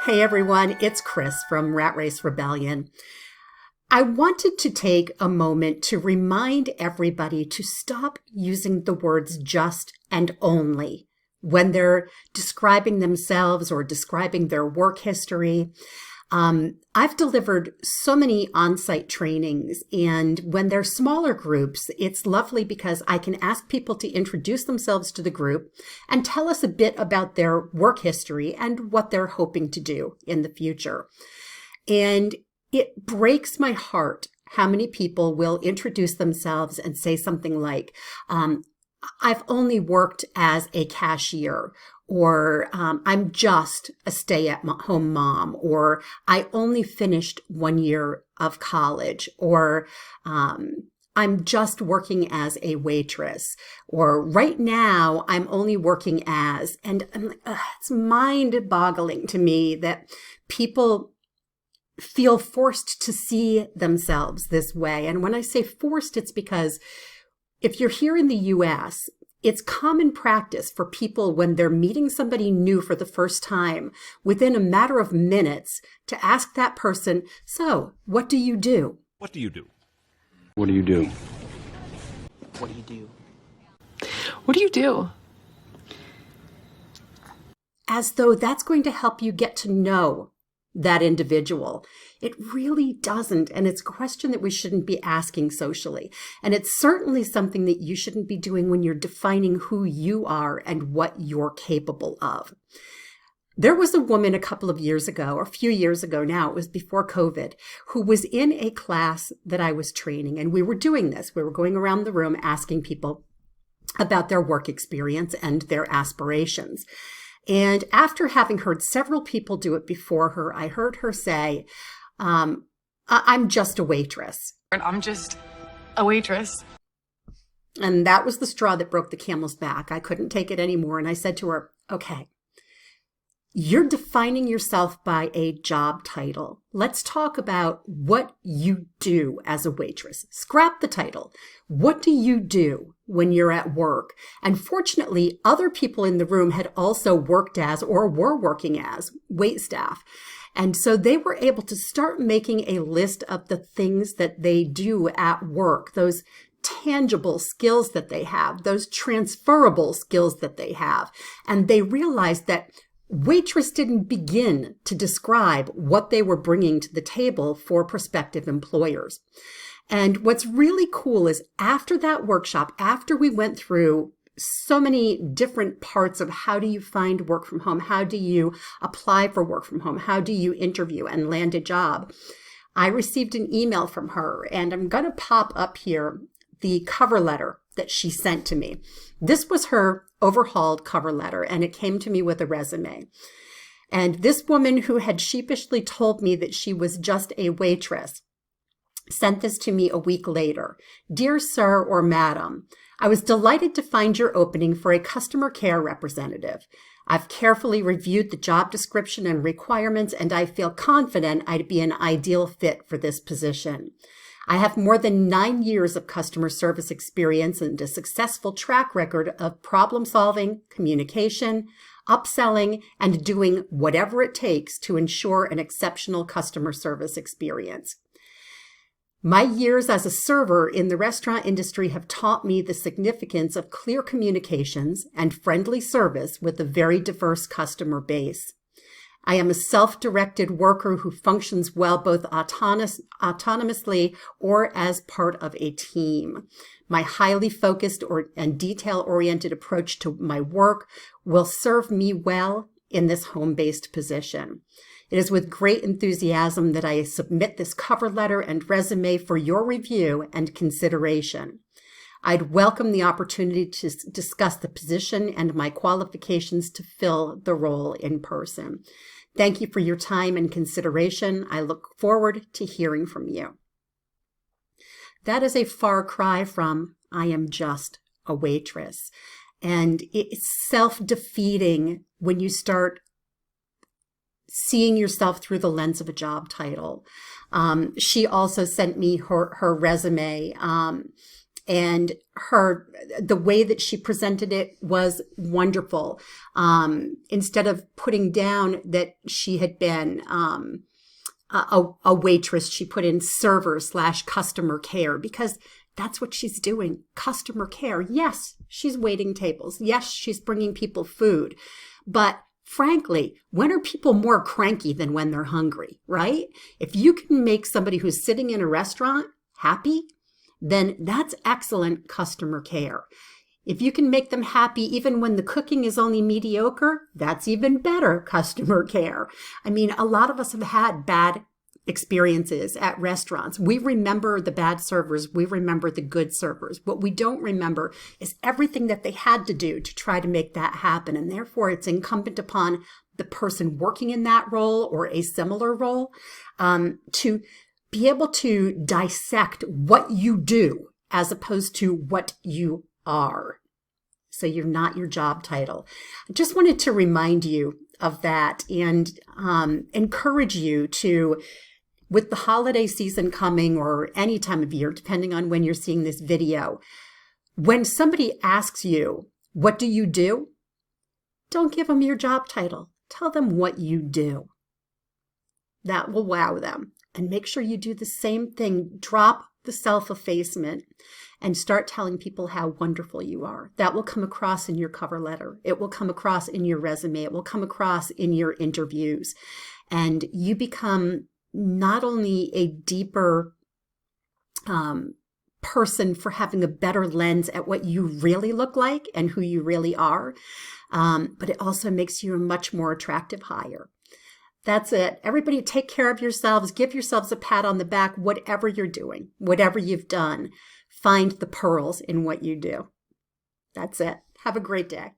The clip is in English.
Hey everyone, it's Chris from Rat Race Rebellion. I wanted to take a moment to remind everybody to stop using the words just and only when they're describing themselves or describing their work history. I've delivered so many on-site trainings, and when they're smaller groups, it's lovely because I can ask people to introduce themselves to the group and tell us a bit about their work history and what they're hoping to do in the future. And it breaks my heart how many people will introduce themselves and say something like, I've only worked as a cashier, or I'm just a stay-at-home mom, or I only finished 1 year of college, or I'm just working as a waitress, or right now I'm only working as, and I'm like, it's mind-boggling to me that people feel forced to see themselves this way. And when I say forced, it's because if you're here in the US, it's common practice for people when they're meeting somebody new for the first time, within a matter of minutes, to ask that person, so, what do you do? What do you do? What do you do? What do you do? What do you do? As though that's going to help you get to know that individual. It really doesn't. And it's a question that we shouldn't be asking socially. And it's certainly something that you shouldn't be doing when you're defining who you are and what you're capable of. There was a woman a couple of years ago, or a few years ago now, it was before COVID, who was in a class that I was training. And we were doing this. We were going around the room asking people about their work experience and their aspirations. And after having heard several people do it before her, I heard her say, I'm just a waitress. And I'm just a waitress. And that was the straw that broke the camel's back. I couldn't take it anymore. And I said to her, okay, you're defining yourself by a job title. Let's talk about what you do as a waitress. Scrap the title. What do you do when you're at work? And fortunately, other people in the room had also worked as or were working as wait staff. And so they were able to start making a list of the things that they do at work, those tangible skills that they have, those transferable skills that they have. And they realized that waitress didn't begin to describe what they were bringing to the table for prospective employers. And what's really cool is after that workshop, after we went through so many different parts of how do you find work from home, how do you apply for work from home, how do you interview and land a job, I received an email from her, and I'm going to pop up here the cover letter that she sent to me. This was her overhauled cover letter, and it came to me with a resume. And this woman who had sheepishly told me that she was just a waitress sent this to me a week later. Dear Sir or Madam, I was delighted to find your opening for a customer care representative. I've carefully reviewed the job description and requirements, and I feel confident I'd be an ideal fit for this position. I have more than 9 years of customer service experience and a successful track record of problem solving, communication, upselling, and doing whatever it takes to ensure an exceptional customer service experience. My years as a server in the restaurant industry have taught me the significance of clear communications and friendly service with a very diverse customer base. I am a self-directed worker who functions well both autonomously or as part of a team. My highly focused and detail-oriented approach to my work will serve me well in this home-based position. It is with great enthusiasm that I submit this cover letter and resume for your review and consideration. I'd welcome the opportunity to discuss the position and my qualifications to fill the role in person. Thank you for your time and consideration. I look forward to hearing from you. That is a far cry from I am just a waitress. And it's self-defeating when you start seeing yourself through the lens of a job title. She also sent me her resume. And the way that she presented it was wonderful. Instead of putting down that she had been a waitress, she put in server/customer care, because that's what she's doing. Customer care. Yes, she's waiting tables. Yes, she's bringing people food. But frankly, when are people more cranky than when they're hungry, right? If you can make somebody who's sitting in a restaurant happy, then that's excellent customer care. If you can make them happy even when the cooking is only mediocre, that's even better customer care. I mean, a lot of us have had bad experiences at restaurants. We remember the bad servers. We remember the good servers. What we don't remember is everything that they had to do to try to make that happen. And therefore, it's incumbent upon the person working in that role or a similar role to be able to dissect what you do as opposed to what you are. So you're not your job title. I just wanted to remind you of that and encourage you to, with the holiday season coming or any time of year, depending on when you're seeing this video, when somebody asks you, what do you do? Don't give them your job title. Tell them what you do. That will wow them. And make sure you do the same thing. Drop the self-effacement and start telling people how wonderful you are. That will come across in your cover letter. It will come across in your resume. It will come across in your interviews. And you become not only a deeper person for having a better lens at what you really look like and who you really are, but it also makes you a much more attractive hire. That's it. Everybody take care of yourselves. Give yourselves a pat on the back, whatever you're doing, whatever you've done. Find the pearls in what you do. That's it. Have a great day.